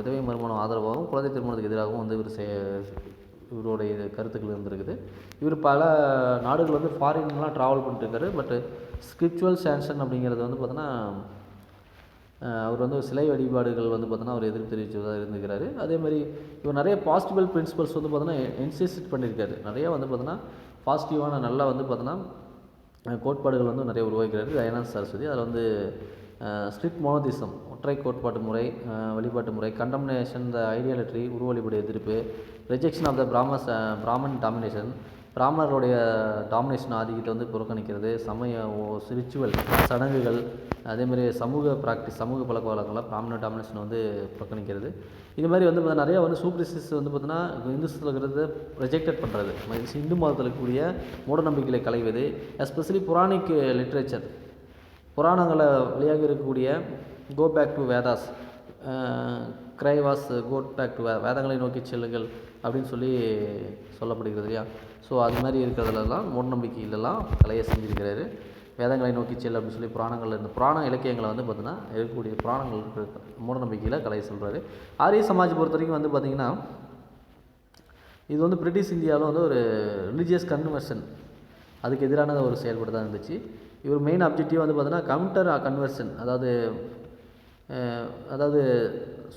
விதவை மறுமணம் ஆதரவாகவும் குழந்தை திருமணத்துக்கு எதிராகவும் வந்து இவருடைய கருத்துக்கள் இருந்திருக்குது. இவர் பல நாடுகள் வந்து ஃபாரின்லாம் ட்ராவல் பண்ணிட்டுருக்காரு. பட் ஸ்கிரிப்சுவல் சான்சன் அப்படிங்கிறது வந்து பார்த்தோன்னா அவர் வந்து சிலை வழிபாடுகள் வந்து பார்த்தோன்னா அவர் எதிர்ப்பு தெரிவித்ததாக இருந்துக்கிறாரு. அதேமாதிரி இவர் நிறைய பாசிட்டிவ் பிரின்சிபல்ஸ் வந்து பார்த்தோன்னா இன்சிஸ்ட் பண்ணியிருக்காரு. நிறையா வந்து பார்த்தோன்னா பாசிட்டிவான நல்லா வந்து பார்த்தோன்னா கோட்பாடுகள் வந்து நிறைய உருவாக்கிறாரு தயானந்த சரஸ்வதி. அதில் வந்து ஸ்ட்ரிக்ட் மோனோதிசம், ஒற்றை கோட்பாட்டு முறை, வழிபாட்டு முறை, கண்டம்னேஷன் த ஐடியாலிட்ரி, உருவ வழிபாடு எதிர்ப்பு, rejection of the Brahmin domination, பிராமணர்களுடைய டாமினேஷன் ஆதிக்கத்தை வந்து புறக்கணிக்கிறது, ரிச்சுவல் சடங்குகள், அதேமாதிரி சமூக பழக்க வழக்கங்கள்லாம் பிராமண டாமினேஷனை வந்து புறக்கணிக்கிறது. இது மாதிரி வந்து நிறையா வந்து சூப்பர்ஸ்டிஷியஸ் வந்து பார்த்தீங்கன்னா இந்துஸ்தில் இருக்கிறத ரிஜெக்டட் பண்ணுறது, இந்து மதத்தில் இருக்கக்கூடிய மூடநம்பிக்கைகளை களைவது, எஸ்பெஷலி புராணிக் லிட்ரேச்சர், புராணங்களை வழியாக இருக்கக்கூடிய கோ பேக் டு வேதாஸ், கிரைவாஸ் கோ பேக் டு வேதங்களை நோக்கி செல்லுங்கள் அப்படின்னு சொல்லப்படுகிறது இல்லையா. ஸோ அது மாதிரி இருக்கிறதுலலாம் மூடநம்பிக்கையிலலாம் கலையை செஞ்சுருக்கிறாரு. வேதங்களை நோக்கி செல் அப்படின்னு சொல்லி புராணங்கள் இந்த புராண இலக்கியங்களை வந்து பார்த்திங்கன்னா இருக்கக்கூடிய புராணங்கள் இருக்கிற மூடநம்பிக்கையில் கலையை சொல்கிறாரு. ஆரிய சமாஜ் பொறுத்த வரைக்கும் வந்து பார்த்திங்கன்னா இது வந்து பிரிட்டிஷ் இந்தியாவில் வந்து ஒரு ரிலீஜியஸ் கன்வர்ஷன், அதுக்கு எதிரான ஒரு செயல்பாடு தான் இருந்துச்சு. இவர் மெயின் அப்ஜெக்டிவ் வந்து பார்த்தீங்கன்னா கவுண்டர் கன்வர்ஷன், அதாவது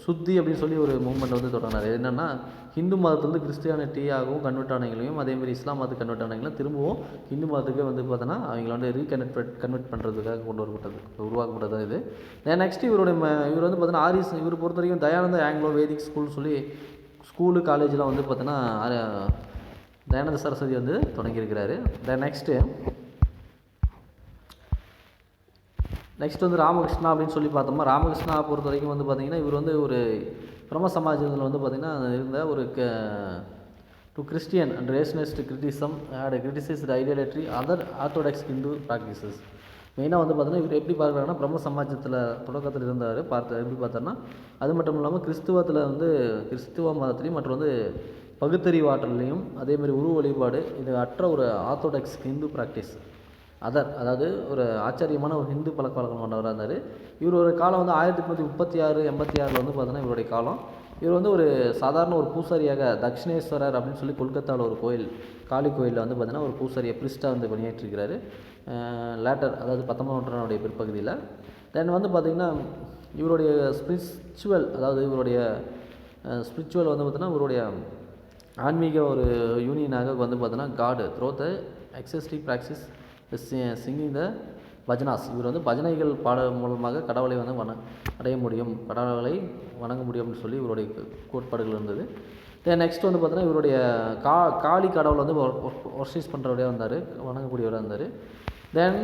சுத்தி அப்படின்னு சொல்லி ஒரு மூவ்மெண்ட் வந்து தொடங்கினார். என்னென்னா ஹிந்து மதத்துலேருந்து கிறிஸ்டியானிட்டியாகவும் கன்வெர்ட் ஆனவங்களையும், அதேமாதிரி இஸ்லாம் மதத்துக்கு கன்வெர்ட் ஆனவங்களும் திரும்பவும் ஹிந்து மதத்துக்கு வந்து பார்த்தோன்னா அவங்கள வந்து கன்வெர்ட் பண்ணுறதுக்காக உருவாக்கப்பட்டது இது. நெக்ஸ்ட் இவர் வந்து பார்த்தீங்கன்னா இவர் பொறுத்த வரைக்கும் தயானந்த ஆங்கிலோ வேதிக் ஸ்கூலு காலேஜெலாம் வந்து பார்த்தீங்கன்னா தயானந்த சரஸ்வதி வந்து தொடங்கியிருக்கிறாரு. நெக்ஸ்ட் வந்து ராமகிருஷ்ணா அப்படின்னு சொல்லி பார்த்தோம்னா, ராமகிருஷ்ணா பொறுத்த வரைக்கும் வந்து பார்த்திங்கன்னா இவர் வந்து ஒரு பிரம்ம சமாஜத்தில் வந்து பார்த்திங்கன்னா இருந்த ஒரு to Christian and rationalist criticise idolatry other orthodox Hindu practices. மெயினாக வந்து பார்த்தீங்கன்னா இவர் எப்படி பார்க்குறாங்கன்னா பிரம்ம சமாஜத்தில் தொடக்கத்தில் இருந்தார் எப்படி பார்த்தாருன்னா, அது மட்டும் இல்லாமல் கிறிஸ்துவ மதத்துலேயும் மற்றும் வந்து பகுத்தறிவாற்றலையும் அதேமாதிரி உருவ வழிபாடு இது அற்ற ஒரு ஆர்த்தோடாக்ஸ் ஹிந்து ப்ராக்டிஸ் அதாவது ஒரு ஆச்சரியமான ஒரு ஹிந்து பழக்க வழக்கம் கொண்டவராக இருந்தார். இவர் ஒரு காலம் வந்து 1836-86 வந்து பார்த்தீங்கன்னா இவருடைய காலம். இவர் வந்து ஒரு சாதாரண ஒரு பூசாரியாக தக்ஷிணேஸ்வரர் அப்படின்னு சொல்லி கொல்கத்தாவில் ஒரு கோயில், காளி கோயிலில் வந்து பார்த்தீங்கன்னா ஒரு பூசாரியை பிரிஸ்டாக வந்து பணியாற்றிருக்கிறாரு லேட்டர், அதாவது 19ஆம் நூற்றாண்டுடைய பிற்பகுதியில். தென் வந்து பார்த்திங்கன்னா இவருடைய ஸ்பிரிச்சுவல் வந்து பார்த்தீங்கன்னா இவருடைய ஆன்மீக ஒரு யூனியனாக வந்து பார்த்தீங்கன்னா god through the exhaustive praxis singing the bhajans. இவர் வந்து பஜனைகள் பாட மூலமாக கடவுளை வந்து கடவுளை வணங்க முடியும் அப்படின்னு சொல்லி இவருடைய கோட்பாடுகள் இருந்தது. தென் நெக்ஸ்ட் வந்து பார்த்தீங்கன்னா இவருடைய காளி கடவுளை வந்து ஒர்ஷிப் பண்ணுறவரையாக வந்தார், வணங்கக்கூடியவராக இருந்தார். Then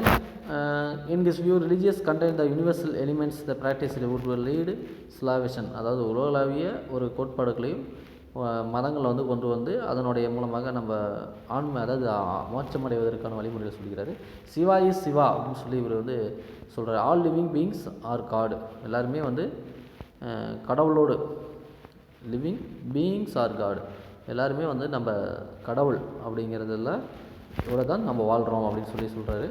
in this view religious contain the universal elements the practice would lead salvation, அதாவது உலகளாவிய ஒரு கோட்பாடுகளையும் மதங்களை வந்து கொண்டு வந்து அதனுடைய மூலமாக நம்ம அதாவது மோட்சம் அடைவதற்கான வழிமுறைகளை சொல்கிறாரு. சிவா இஸ் சிவா அப்படின்னு சொல்லி இவர் வந்து சொல்கிறார். All living beings are god, எல்லாருமே வந்து கடவுளோடு, லிவிங் பீயிங்ஸ் ஆர் காட், எல்லாருமே வந்து நம்ம கடவுள் அப்படிங்கிறதுல இவ்வளோ தான் நம்ம வாழ்கிறோம் அப்படின்னு சொல்லி சொல்கிறாரு.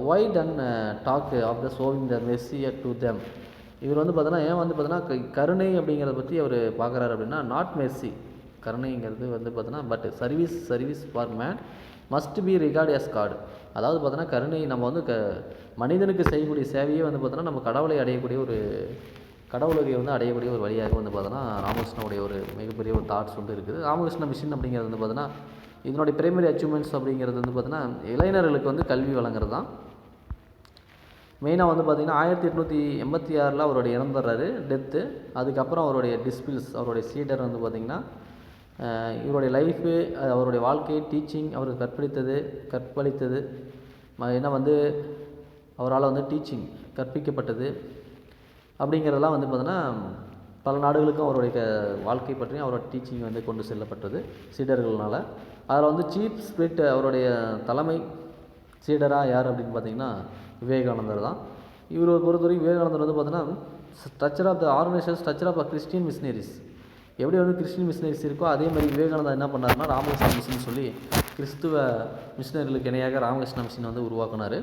Why then talk of the showing the mercy to them. இவர் வந்து பார்த்தோன்னா ஏன் வந்து பார்த்தோன்னா கருணை அப்படிங்கிறத பற்றி அவர் பார்க்குறாரு அப்படின்னா, நாட் மெர்சி கருணைங்கிறது வந்து பார்த்தோன்னா but service for man must be regard as God. அதாவது பார்த்தோன்னா கருணை நம்ம வந்து மனிதனுக்கு செய்யக்கூடிய சேவையே வந்து பார்த்தோன்னா நம்ம கடவுளை அடையக்கூடிய ஒரு கடவுளுக்கு வந்து அடையக்கூடிய ஒரு வழியாக வந்து பார்த்தோன்னா ராமகிருஷ்ணனுடைய ஒரு மிகப்பெரிய ஒரு தாட்ஸ் வந்து இருக்குது. ராமகிருஷ்ண மிஷன் அப்படிங்கிறது வந்து பார்த்தோன்னா இதனுடைய பிரைமரி அச்சீவ்மெண்ட்ஸ் அப்படிங்கிறது வந்து பார்த்தோன்னா இளைஞர்களுக்கு வந்து கல்வி வழங்குறது தான். மெயினாக வந்து பார்த்திங்கன்னா 1886 அவருடைய இறந்துடுறாரு, டெத்து. அதுக்கப்புறம் அவருடைய டிஸ்பிள்ஸ், அவருடைய சீடர் வந்து பார்த்திங்கன்னா இவருடைய லைஃபு, அவருடைய வாழ்க்கை, டீச்சிங், அவருக்கு கற்பழித்தது ஏன்னா வந்து அவரால் வந்து டீச்சிங் கற்பிக்கப்பட்டது அப்படிங்கிறதெல்லாம் வந்து பார்த்தோன்னா பல நாடுகளுக்கும் அவருடைய வாழ்க்கை பற்றியும் அவரோட டீச்சிங் வந்து கொண்டு செல்லப்பட்டது சீடர்களால். அதில் வந்து சீஃப் ஸ்பிரிட் அவருடைய தலைமை சீடராக யார் அப்படின்னு பார்த்திங்கன்னா விவேகானந்தர் தான். இவர் பொறுத்தவரைக்கும் விவேகானந்தர் வந்து பார்த்தீங்கன்னா structure of the organisation, structure of Christian missionaries, எப்படி வந்து கிறிஸ்டின் மிஷினரிஸ் இருக்கோ அதே மாதிரி விவேகானந்தர் என்ன பண்ணாருன்னா ராமகிருஷ்ண மிஷன் சொல்லி கிறிஸ்துவ மிஷினர்களுக்கு இணையாக ராமகிருஷ்ண மிஷன் வந்து உருவாக்குனார்.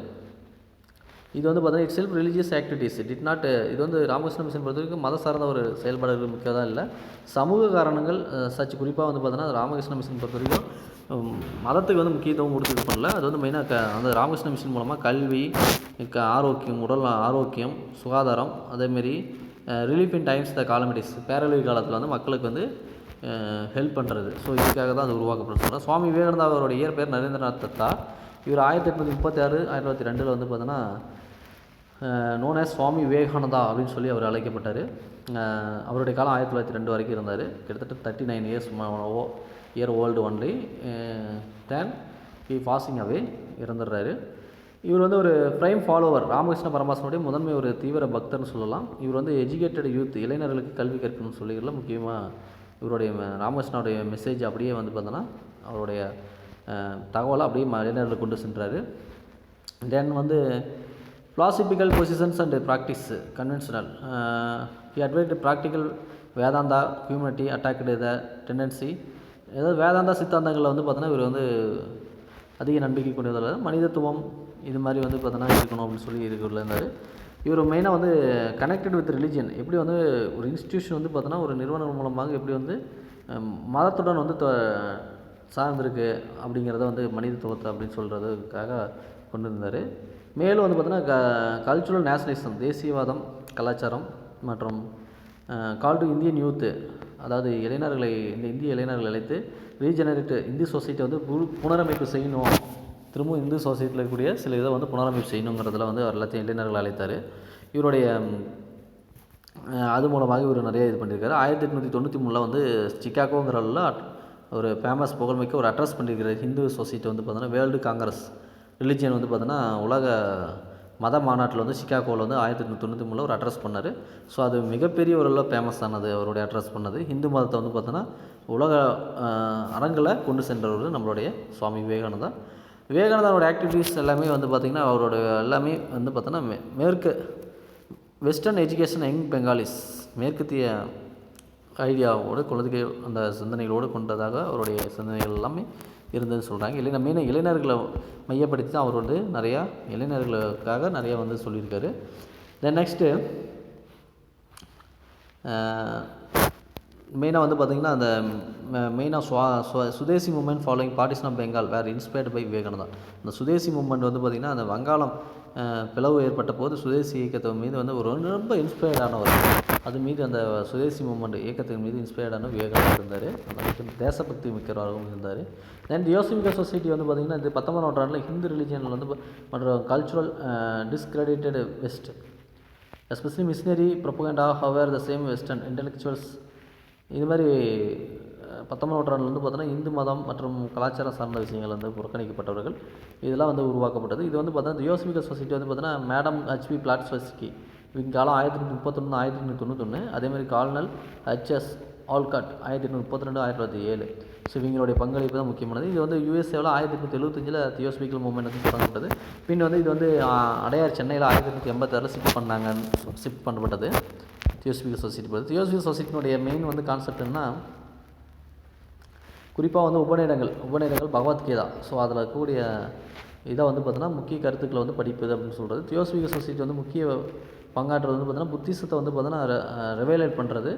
இது வந்து பார்த்தீங்கன்னா it self religious activities did not, இது வந்து ராமகிருஷ்ண மிஷன் பொறுத்த வரைக்கும் மத சார்ந்த ஒரு செயல்பாடுகள் மிக்கதாக இல்லை, சமூக காரணங்கள் குறிப்பாக வந்து பார்த்தீங்கன்னா ராமகிருஷ்ண மிஷன் பொறுத்த வரைக்கும் மதத்துக்கு வந்து முக்கியத்துவம் கொடுத்து இது பண்ணல. அது வந்து மெயினாக அந்த ராமகிருஷ்ண மிஷன் மூலமாக கல்வி, ஆரோக்கியம், உடல் ஆரோக்கியம், சுகாதாரம், அதேமாரி ரிலீஃப் இன் டைம்ஸ் த காலமிட்டிஸ், பேரழிவு காலத்தில் வந்து மக்களுக்கு வந்து ஹெல்ப் பண்ணுறது. ஸோ இதுக்காக தான் அது உருவாக்கப்பட்டு சொல்கிறேன். சுவாமி விவேகானந்தா அவருடைய இயற்பெயர் நரேந்திரநாத் தத்தா. இவர் 1836 1902 வந்து பார்த்தோன்னா நோன் ஆஸ் சுவாமி விவேகானந்தா அப்படின்னு சொல்லி அவர் அழைக்கப்பட்டார். அவருடைய காலம் 1902 வரைக்கும் இருந்தார். கிட்டத்தட்ட 39 years year old only. Then he passing away, இறந்துடுறாரு. இவர் வந்து ஒரு ப்ரைம் ஃபாலோவர், ராமகிருஷ்ண பரமஹம்சனுடைய முதன்மை ஒரு தீவிர பக்தர்னு சொல்லலாம். இவர் வந்து எஜுகேட்டட் யூத், இளைஞர்களுக்கு கல்வி கற்கணும்னு சொல்லிக்கிறதுல முக்கியமாக இவருடைய ராமகிருஷ்ணனுடைய மெசேஜ் அப்படியே வந்து பார்த்தோன்னா அவருடைய தகவலை அப்படியே இளைஞர்களுக்கு கொண்டு சென்றார். தென் வந்து philosophical positions and practice conventional. He advocated practical Vedanta humanity attacked the tendency. ஏதாவது வேதாந்தா சித்தாந்தங்களில் வந்து பார்த்தோன்னா இவர் வந்து அதிக நம்பிக்கை கொண்டதில் மனிதத்துவம் இது மாதிரி வந்து பார்த்தோன்னா இருக்கணும் அப்படின்னு சொல்லி இருந்தார். இவர் மெயினாக வந்து கனெக்டட் வித் ரிலிஜியன், எப்படி வந்து ஒரு இன்ஸ்டியூஷன் வந்து பார்த்தோன்னா ஒரு நிறுவனம் மூலமாக எப்படி வந்து மதத்துடன் வந்து சார்ந்திருக்கு அப்படிங்கிறத வந்து மனிதத்துவத்தை அப்படின்னு சொல்கிறதுக்காக கொண்டு இருந்தார். மேலும் வந்து பார்த்தோன்னா கல்ச்சுரல் நேஷனலிசம், தேசியவாதம் கலாச்சாரம் மற்றும் கால் டு இந்தியன் யூத்து, அதாவது இளைஞர்களை இந்த இந்திய இளைஞர்களை அழைத்து ரீஜெனரேட் இந்திய சொசைட்டி வந்து புனரமைப்பு செய்யணும், திரும்பவும் இந்து சொசைட்டியில் இருக்கக்கூடிய சில இதை வந்து புனரமைப்பு செய்யணுங்கிறதுல வந்து அவர் எல்லாத்தையும் இளைஞர்கள் அழைத்தார். இவருடைய அது மூலமாக இவர் நிறைய இது பண்ணியிருக்காரு. 1893 வந்து சிக்காகோங்கிறதுல ஒரு ஃபேமஸ் புகழ்மிக்க ஒரு அட்ரஸ் பண்ணியிருக்கிற ஹிந்து சொசைட்டி வந்து பார்த்தோன்னா வேர்ல்டு காங்கிரஸ் ரிலிஜியன் வந்து பார்த்தோன்னா உலக மத மாநாட்டில் வந்து சிக்காகோவில் வந்து 1893 ஒரு அட்ரஸ் பண்ணார். ஸோ அது மிகப்பெரிய ஒரு ஃபேமஸ் ஆனது அவருடைய அட்ரஸ் பண்ணது. ஹிந்து மதத்தை வந்து பார்த்தோன்னா உலக அரங்கில் கொண்டு சென்றவர் நம்மளுடைய சுவாமி விவேகானந்தா. விவேகானந்தாவோட ஆக்டிவிட்டீஸ் எல்லாமே வந்து பார்த்திங்கன்னா அவரோட எல்லாமே வந்து பார்த்தோன்னா மேற்கு வெஸ்டர்ன் எஜுகேஷன் யங் பெங்காலிஸ், மேற்கத்திய ஐடியாவோடு குழந்தைகள் அந்த சிந்தனைகளோடு கொண்டதாக அவருடைய சிந்தனைகள் எல்லாமே இருந்ததுன்னு சொல்கிறாங்க. மெயினாக இளைஞர்களை மையப்படுத்தி தான் அவர் வந்து நிறையா இளைஞர்களுக்காக நிறையா வந்து சொல்லியிருக்காரு. தென் நெக்ஸ்ட்டு மெயினாக வந்து பார்த்திங்கன்னா அந்த மெயினாக Swadeshi movement following partition of Bengal were inspired by Vivekananda. அந்த சுதேசி மூமெண்ட் வந்து பார்த்திங்கன்னா அந்த வங்காளம் பிளவு ஏற்பட்ட போது சுதேசி இயக்கத்தை மீது வந்து ஒரு ரொம்ப இன்ஸ்பயர்டானவர். அது மீது அந்த சுதேசி மூமெண்ட் இயக்கத்தின் மீது இன்ஸ்பயர்டான விவேகானந்தா இருந்தார். அந்த தேசபக்தி மிக்கவராகவும் இருந்தார். தென் தியோசபிக்கல் சொசைட்டி வந்து பார்த்திங்கன்னா இந்த 19ஆம் நூற்றாண்டில் ஹிந்து ரிலிஜியனில் வந்து மற்றும் cultural discredited west especially missionary propaganda however the same western intellectuals. இது மாதிரி 19ஆம் நூற்றாண்டில் வந்து பார்த்தோன்னா இந்து மதம் மற்றும் கலாச்சாரம் சார்ந்த விஷயங்கள் வந்து புறக்கணிக்கப்பட்டவர்கள் இதெல்லாம் வந்து உருவாக்கப்பட்டது. இது வந்து பார்த்தோன்னா தியோசபிக்கல் சொசைட்டி வந்து பார்த்தோன்னா மேடம் ஹெச்பி பிளாட்ஸ்வஸ்கி இவங்க காலம் 1831 1891. அதேமாதிரி கால்னல் ஹெச்எஸ் ஆல்காட் 1832 1907. ஸோ இவங்களுடைய பங்களிப்பு தான் முக்கியமானது. இது வந்து யூஎஸ்ஏவில் 1875 தியோசபிக்கல் மூவ்மெண்ட் வந்து தொடங்கப்பட்டது. பின் வந்து இது வந்து அடையார் சென்னையில் 1886 ஷிஃப்ட் பண்ணப்பட்டது தியோசபிக்கல் சொசைட்டி. தியோசபிக்கல் சொசைட்டினுடைய மெயின் வந்து கான்செப்ட் என்ன, குறிப்பாக வந்து உபநிடங்கள் பகவத்கீதா. ஸோ அதில் இருக்கக்கூடிய இதை வந்து பார்த்தோன்னா முக்கிய கருத்துக்களை வந்து படிப்பது அப்படின்னு சொல்கிறது. தியோசபிக்கல் சொசைட்டி வந்து முக்கிய பங்காற்றுறது வந்து பார்த்தோன்னா புத்திசத்தை வந்து பார்த்தோன்னா ரெவேலேட் பண்ணுறது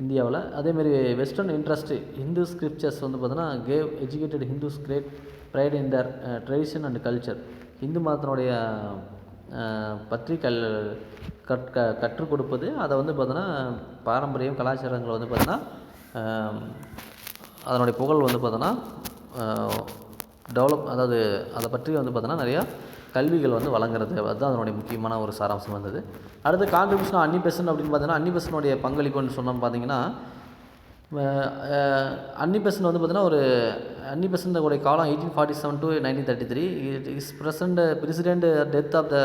இந்தியாவில். அதேமாரி வெஸ்டர்ன் இன்ட்ரெஸ்ட் இந்து ஸ்கிரிப்சர்ஸ் வந்து பார்த்தோன்னா gave educated Hindus great pride in their tradition and culture. Hindu மதத்தினுடைய பற்றி கற்றுக் கொடுப்பது, அதை வந்து பார்த்தோன்னா பாரம்பரியம் கலாச்சாரங்களை வந்து பார்த்தோன்னா அதனுடைய புகழ் வந்து பார்த்தோன்னா டெவலப், அதாவது அதை பற்றி வந்து பார்த்தோன்னா நிறையா கல்விகள் வந்து வழங்குறது, அதுதான் அதனுடைய முக்கியமான ஒரு சாராம்சம் வந்தது. அடுத்து கான்ட்ரிபியூஷன் அன்னி-பெசன்ட் அப்படின்னு பார்த்தீங்கன்னா அன்னி-பெசன்ட்டுடைய பங்களிப்புன்னு சொன்னோம்னு பார்த்தீங்கன்னா அன்னி-பெசன்ட் வந்து பார்த்தீங்கன்னா ஒரு அன்னி-பெசன்ட்டுடைய காலம் 1847 to 1933. Is president death of the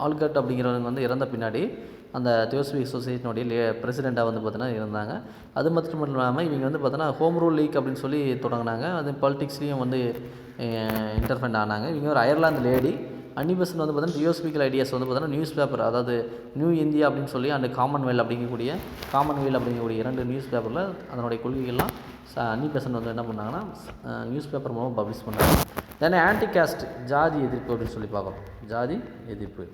Olcott அப்படிங்கிறவங்க வந்து இறந்த பின்னாடி அந்த தியோசபிக் சொசைட்டினுடைய பிரசிடெண்ட்டாக வந்து பார்த்தீங்கன்னா இருந்தாங்க. அது மட்டும் இல்லாமல் இவங்க வந்து பார்த்தோன்னா ஹோம் ரூல் லீக் அப்படின்னு சொல்லி தொடங்கினாங்க. அது பாலிடிக்ஸ்லேயும் வந்து இன்டர்ஃபெண்ட் ஆனாங்க. இவங்க ஒரு அயர்லாந்து லேடி. அன்னி-பெசன்ட் வந்து பார்த்தீங்கன்னா தியோசபிக்கல் ஐடியாஸ் வந்து பார்த்தீங்கன்னா நியூஸ் பேப்பர், அதாவது நியூ இந்தியா அப்படின்னு சொல்லி அண்ட் காமன்வெல் அப்படிங்கக்கூடிய 2 நியூஸ் பேப்பரில் அதனுடைய கொள்கைகள்லாம் அன்னி-பெசன்ட் வந்து என்ன பண்ணாங்கன்னா நியூஸ் பேப்பர் மூலம் பப்ளிஷ் பண்ணாங்க. தென் ஆன்டி காஸ்ட், ஜாதி எதிர்ப்பு அப்படின்னு சொல்லி பார்க்குறோம். ஜாதி எதிர்ப்பு